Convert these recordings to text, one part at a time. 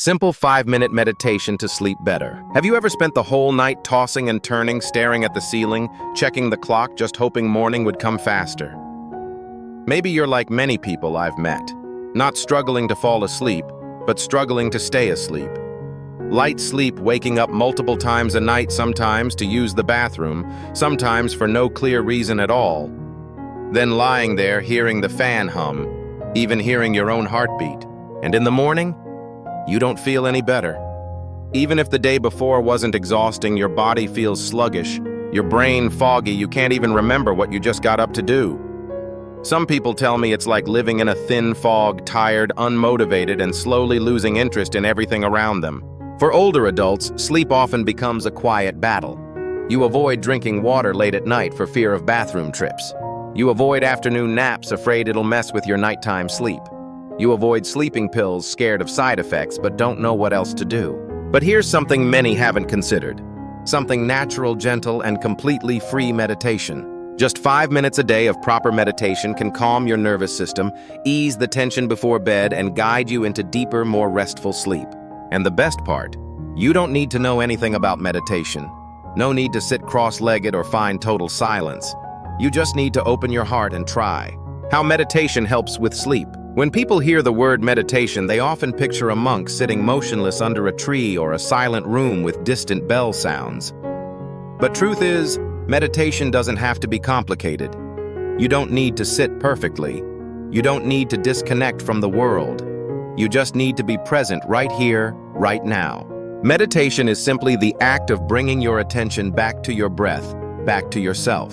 Simple 5-minute meditation to sleep better. Have you ever spent the whole night tossing and turning, staring at the ceiling, checking the clock, just hoping morning would come faster? Maybe you're like many people I've met, not struggling to fall asleep, but struggling to stay asleep. Light sleep, waking up multiple times a night, sometimes to use the bathroom, sometimes for no clear reason at all. Then lying there, hearing the fan hum, even hearing your own heartbeat. And in the morning, you don't feel any better. Even if the day before wasn't exhausting, your body feels sluggish, your brain foggy, you can't even remember what you just got up to do. Some people tell me it's like living in a thin fog, tired, unmotivated, and slowly losing interest in everything around them. For older adults, sleep often becomes a quiet battle. You avoid drinking water late at night for fear of bathroom trips. You avoid afternoon naps, afraid it'll mess with your nighttime sleep. You avoid sleeping pills, scared of side effects, but don't know what else to do. But here's something many haven't considered. Something natural, gentle, and completely free meditation. Just 5 minutes a day of proper meditation can calm your nervous system, ease the tension before bed, and guide you into deeper, more restful sleep. And the best part, you don't need to know anything about meditation. No need to sit cross-legged or find total silence. You just need to open your heart and try. How meditation helps with sleep. When people hear the word meditation, they often picture a monk sitting motionless under a tree or a silent room with distant bell sounds. But truth is, meditation doesn't have to be complicated. You don't need to sit perfectly. You don't need to disconnect from the world. You just need to be present right here, right now. Meditation is simply the act of bringing your attention back to your breath, back to yourself.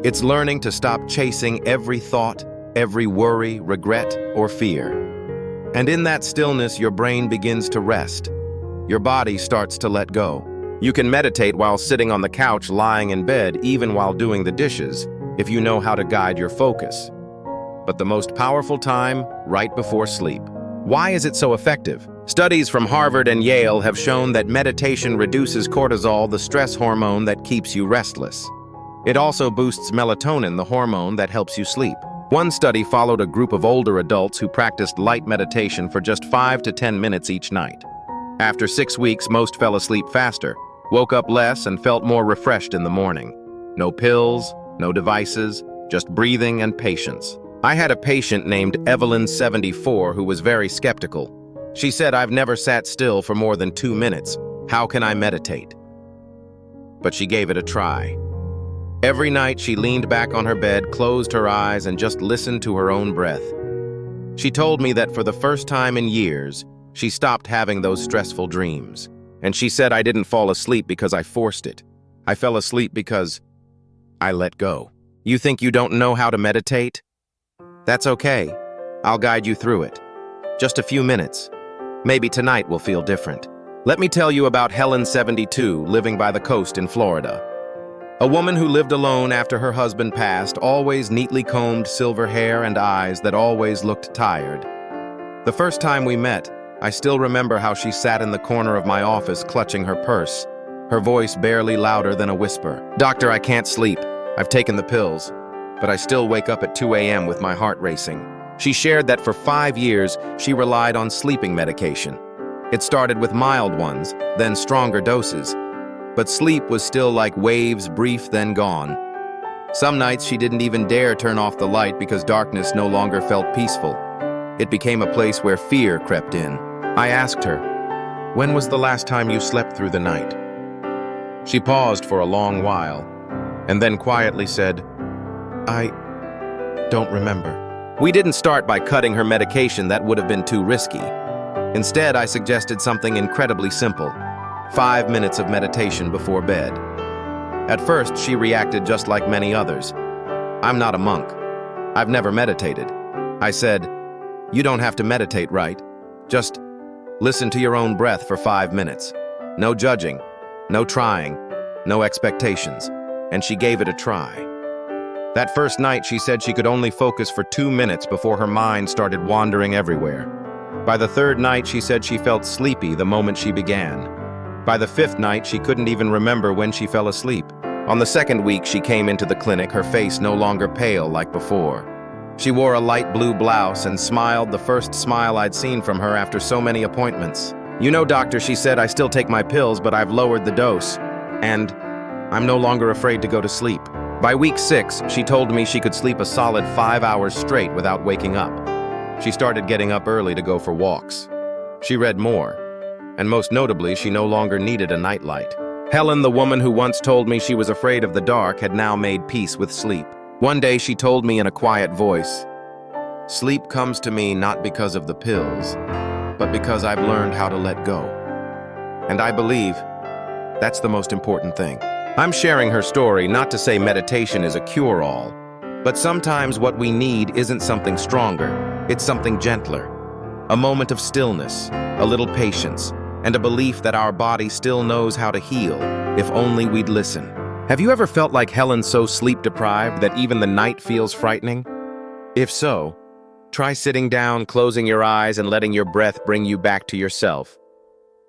It's learning to stop chasing every thought, every worry, regret, or fear. And in that stillness, your brain begins to rest. Your body starts to let go. You can meditate while sitting on the couch, lying in bed, even while doing the dishes, if you know how to guide your focus. But the most powerful time, right before sleep. Why is it so effective? Studies from Harvard and Yale have shown that meditation reduces cortisol, the stress hormone that keeps you restless. It also boosts melatonin, the hormone that helps you sleep. One study followed a group of older adults who practiced light meditation for just 5 to 10 minutes each night. After 6 weeks, most fell asleep faster, woke up less, and felt more refreshed in the morning. No pills, no devices, just breathing and patience. I had a patient named Evelyn, 74, who was very skeptical. She said, "I've never sat still for more than 2 minutes. How can I meditate?" But she gave it a try. Every night she leaned back on her bed, closed her eyes, and just listened to her own breath. She told me that for the first time in years, she stopped having those stressful dreams. And she said, "I didn't fall asleep because I forced it. I fell asleep because I let go." You think you don't know how to meditate? That's okay. I'll guide you through it. Just a few minutes. Maybe tonight will feel different. Let me tell you about Helen, 72, living by the coast in Florida. A woman who lived alone after her husband passed, always neatly combed, silver hair and eyes that always looked tired. The first time we met, I still remember how she sat in the corner of my office clutching her purse, her voice barely louder than a whisper. "Doctor, I can't sleep. I've taken the pills, but I still wake up at 2 a.m. with my heart racing." She shared that for 5 years, she relied on sleeping medication. It started with mild ones, then stronger doses. But sleep was still like waves, brief then gone. Some nights she didn't even dare turn off the light because darkness no longer felt peaceful. It became a place where fear crept in. I asked her, "When was the last time you slept through the night?" She paused for a long while, and then quietly said, "I don't remember." We didn't start by cutting her medication, that would have been too risky. Instead, I suggested something incredibly simple. 5 minutes of meditation before bed. At first, she reacted just like many others. "I'm not a monk. I've never meditated." I said, "You don't have to meditate, right? Just listen to your own breath for 5 minutes. No judging, no trying, no expectations." And she gave it a try. That first night, she said she could only focus for 2 minutes before her mind started wandering everywhere. By the third night, she said she felt sleepy the moment she began. By the 5th night, she couldn't even remember when she fell asleep. On the 2nd week she came into the clinic, her face no longer pale like before. She wore a light blue blouse and smiled, the first smile I'd seen from her after so many appointments. "You know, doctor," she said, "I still take my pills, but I've lowered the dose. And I'm no longer afraid to go to sleep." By week 6, she told me she could sleep a solid 5 hours straight without waking up. She started getting up early to go for walks. She read more. And most notably, she no longer needed a nightlight. Helen, the woman who once told me she was afraid of the dark, had now made peace with sleep. One day she told me in a quiet voice, "Sleep comes to me not because of the pills, but because I've learned how to let go." And I believe that's the most important thing. I'm sharing her story not to say meditation is a cure-all, but sometimes what we need isn't something stronger, it's something gentler. A moment of stillness, a little patience, and a belief that our body still knows how to heal, if only we'd listen. Have you ever felt like Helen's so sleep-deprived that even the night feels frightening? If so, try sitting down, closing your eyes, and letting your breath bring you back to yourself.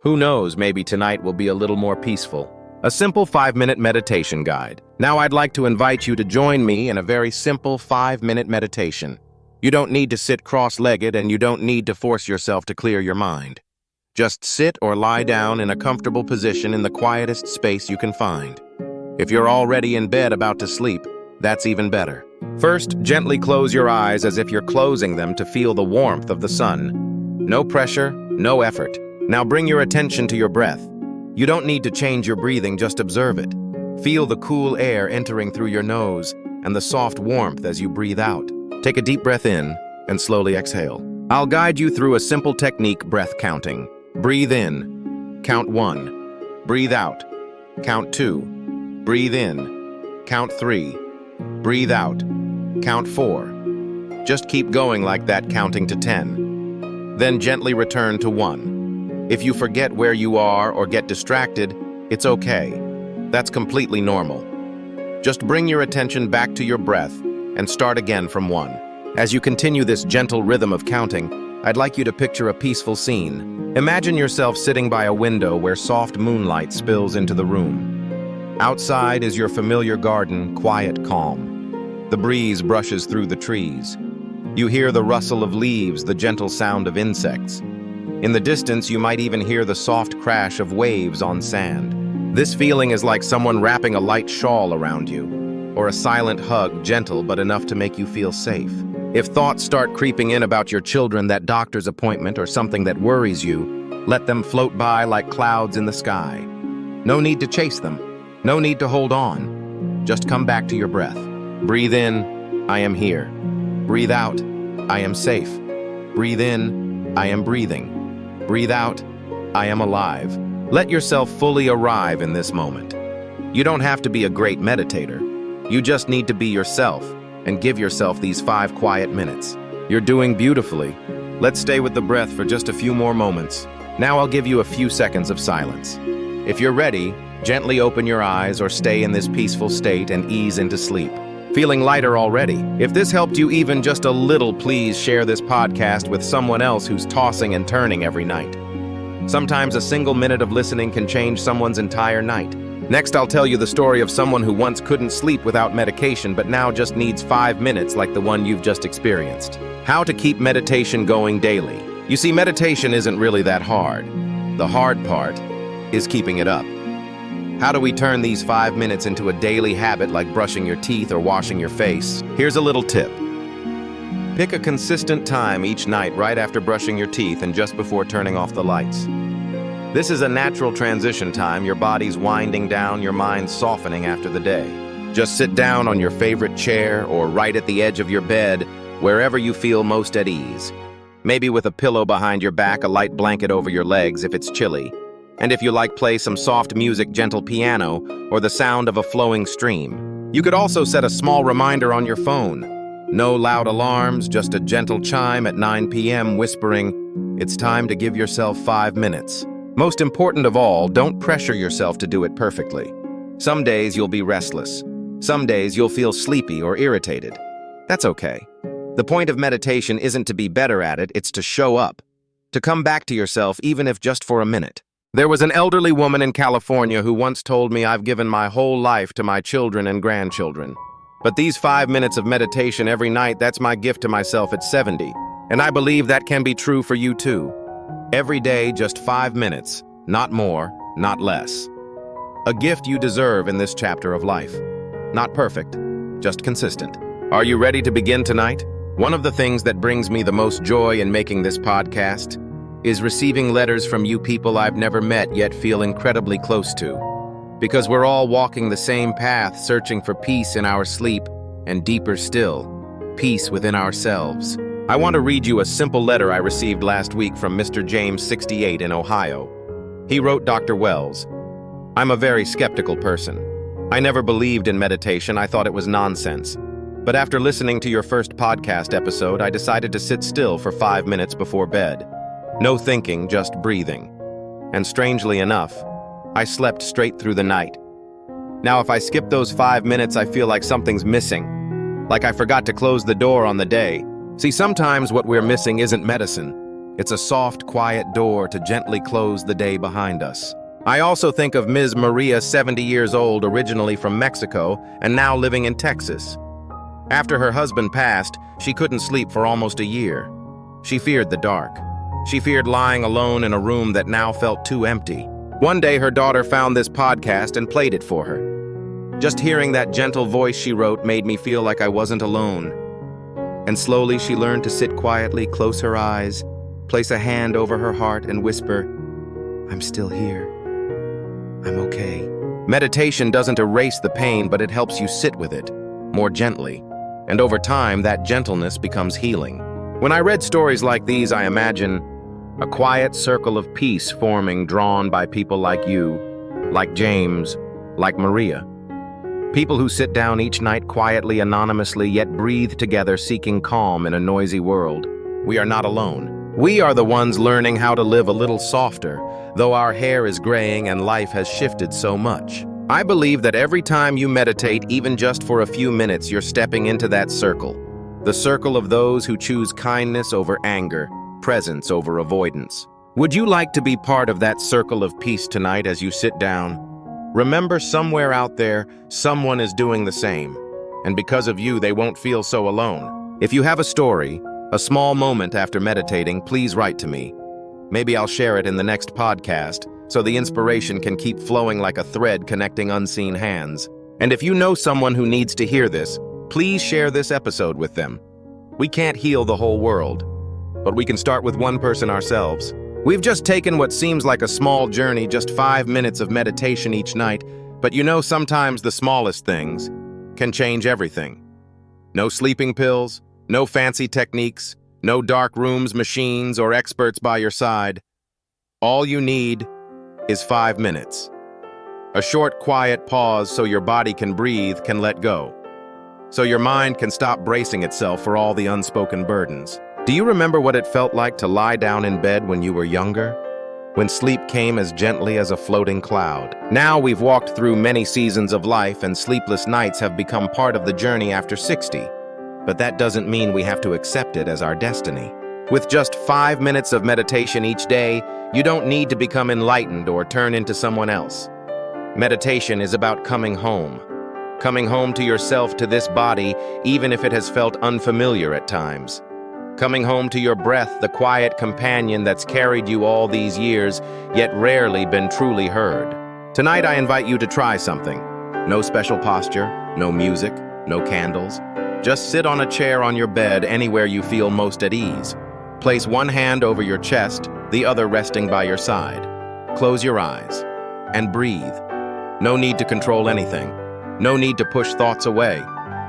Who knows, maybe tonight will be a little more peaceful. A simple 5-minute meditation guide. Now I'd like to invite you to join me in a very simple 5-minute meditation. You don't need to sit cross-legged, and you don't need to force yourself to clear your mind. Just sit or lie down in a comfortable position in the quietest space you can find. If you're already in bed about to sleep, that's even better. First, gently close your eyes as if you're closing them to feel the warmth of the sun. No pressure, no effort. Now bring your attention to your breath. You don't need to change your breathing, just observe it. Feel the cool air entering through your nose and the soft warmth as you breathe out. Take a deep breath in and slowly exhale. I'll guide you through a simple technique, breath counting. Breathe in, count 1. Breathe out, count 2. Breathe in, count 3. Breathe out, count 4. Just keep going like that, counting to 10. Then gently return to 1. If you forget where you are or get distracted, it's okay. That's completely normal. Just bring your attention back to your breath and start again from 1. As you continue this gentle rhythm of counting, I'd like you to picture a peaceful scene. Imagine yourself sitting by a window where soft moonlight spills into the room. Outside is your familiar garden, quiet, calm. The breeze brushes through the trees. You hear the rustle of leaves, the gentle sound of insects. In the distance, you might even hear the soft crash of waves on sand. This feeling is like someone wrapping a light shawl around you, or a silent hug, gentle but enough to make you feel safe. If thoughts start creeping in about your children, that doctor's appointment, or something that worries you, let them float by like clouds in the sky. No need to chase them. No need to hold on. Just come back to your breath. Breathe in, I am here. Breathe out, I am safe. Breathe in, I am breathing. Breathe out, I am alive. Let yourself fully arrive in this moment. You don't have to be a great meditator. You just need to be yourself and give yourself these 5 quiet minutes. You're doing beautifully. Let's stay with the breath for just a few more moments. Now I'll give you a few seconds of silence. If you're ready, gently open your eyes or stay in this peaceful state and ease into sleep. Feeling lighter already? If this helped you even just a little, please share this podcast with someone else who's tossing and turning every night. Sometimes a single minute of listening can change someone's entire night. Next, I'll tell you the story of someone who once couldn't sleep without medication, but now just needs 5 minutes like the one you've just experienced. How to keep meditation going daily. You see, meditation isn't really that hard. The hard part is keeping it up. How do we turn these 5 minutes into a daily habit like brushing your teeth or washing your face? Here's a little tip. Pick a consistent time each night right after brushing your teeth and just before turning off the lights. This is a natural transition time, your body's winding down, your mind's softening after the day. Just sit down on your favorite chair or right at the edge of your bed, wherever you feel most at ease. Maybe with a pillow behind your back, a light blanket over your legs if it's chilly. And if you like, play some soft music, gentle piano, or the sound of a flowing stream. You could also set a small reminder on your phone. No loud alarms, just a gentle chime at 9 p.m. whispering, it's time to give yourself 5 minutes. Most important of all, don't pressure yourself to do it perfectly. Some days you'll be restless. Some days you'll feel sleepy or irritated. That's okay. The point of meditation isn't to be better at it, it's to show up. To come back to yourself, even if just for a minute. There was an elderly woman in California who once told me, I've given my whole life to my children and grandchildren. But these 5 minutes of meditation every night, that's my gift to myself at 70. And I believe that can be true for you too. Every day, just 5 minutes, not more, not less. A gift you deserve in this chapter of life. Not perfect, just consistent. Are you ready to begin tonight? One of the things that brings me the most joy in making this podcast is receiving letters from you people I've never met yet feel incredibly close to. Because we're all walking the same path, searching for peace in our sleep, and deeper still, peace within ourselves. I want to read you a simple letter I received last week from Mr. James, 68, in Ohio. He wrote, Dr. Wells, I'm a very skeptical person. I never believed in meditation. I thought it was nonsense. But after listening to your first podcast episode, I decided to sit still for 5 minutes before bed. No thinking, just breathing. And strangely enough, I slept straight through the night. Now, if I skip those 5 minutes, I feel like something's missing. Like I forgot to close the door on the day. See, sometimes what we're missing isn't medicine. It's a soft, quiet door to gently close the day behind us. I also think of Ms. Maria, 70 years old, originally from Mexico, and now living in Texas. After her husband passed, she couldn't sleep for almost a year. She feared the dark. She feared lying alone in a room that now felt too empty. One day, her daughter found this podcast and played it for her. Just hearing that gentle voice, she wrote, made me feel like I wasn't alone. And slowly, she learned to sit quietly, close her eyes, place a hand over her heart, and whisper, I'm still here. I'm okay. Meditation doesn't erase the pain, but it helps you sit with it more gently. And over time, that gentleness becomes healing. When I read stories like these, I imagine a quiet circle of peace forming, drawn by people like you, like James, like Maria. People who sit down each night quietly, anonymously, yet breathe together, seeking calm in a noisy world. We are not alone. We are the ones learning how to live a little softer, though our hair is graying and life has shifted so much. I believe that every time you meditate, even just for a few minutes, you're stepping into that circle. The circle of those who choose kindness over anger, presence over avoidance. Would you like to be part of that circle of peace tonight as you sit down? Remember, somewhere out there, someone is doing the same. And because of you, they won't feel so alone. If you have a story, a small moment after meditating, please write to me. Maybe I'll share it in the next podcast, so the inspiration can keep flowing like a thread connecting unseen hands. And if you know someone who needs to hear this, please share this episode with them. We can't heal the whole world, but we can start with one person ourselves. We've just taken what seems like a small journey, just 5 minutes of meditation each night, but you know, sometimes the smallest things can change everything. No sleeping pills, no fancy techniques, no dark rooms, machines, or experts by your side. All you need is 5 minutes. A short, quiet pause so your body can breathe, can let go. So your mind can stop bracing itself for all the unspoken burdens. Do you remember what it felt like to lie down in bed when you were younger? When sleep came as gently as a floating cloud. Now we've walked through many seasons of life, and sleepless nights have become part of the journey after 60. But that doesn't mean we have to accept it as our destiny. With just 5 minutes of meditation each day, you don't need to become enlightened or turn into someone else. Meditation is about coming home. Coming home to yourself, to this body, even if it has felt unfamiliar at times. Coming home to your breath, the quiet companion that's carried you all these years, yet rarely been truly heard. Tonight I invite you to try something. No special posture, no music, no candles. Just sit on a chair on your bed, anywhere you feel most at ease. Place one hand over your chest, the other resting by your side. Close your eyes and breathe. No need to control anything. No need to push thoughts away.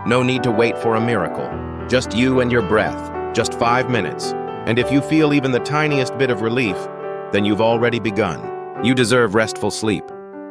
No need to wait for a miracle. Just you and your breath. Just 5 minutes. And if you feel even the tiniest bit of relief, then you've already begun. You deserve restful sleep,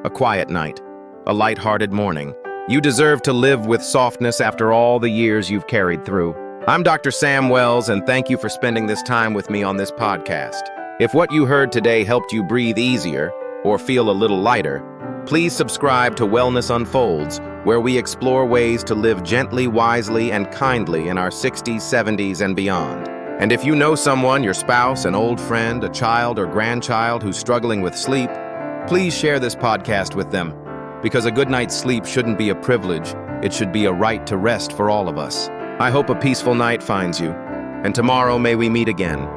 a quiet night, a light-hearted morning. You deserve to live with softness after all the years you've carried through. I'm Dr. Sam Wells, and thank you for spending this time with me on this podcast. If what you heard today helped you breathe easier or feel a little lighter, please subscribe to Wellness Unfolds, where we explore ways to live gently, wisely, and kindly in our 60s, 70s, and beyond. And if you know someone, your spouse, an old friend, a child, or grandchild who's struggling with sleep, please share this podcast with them, because a good night's sleep shouldn't be a privilege, it should be a right to rest for all of us. I hope a peaceful night finds you, and tomorrow may we meet again,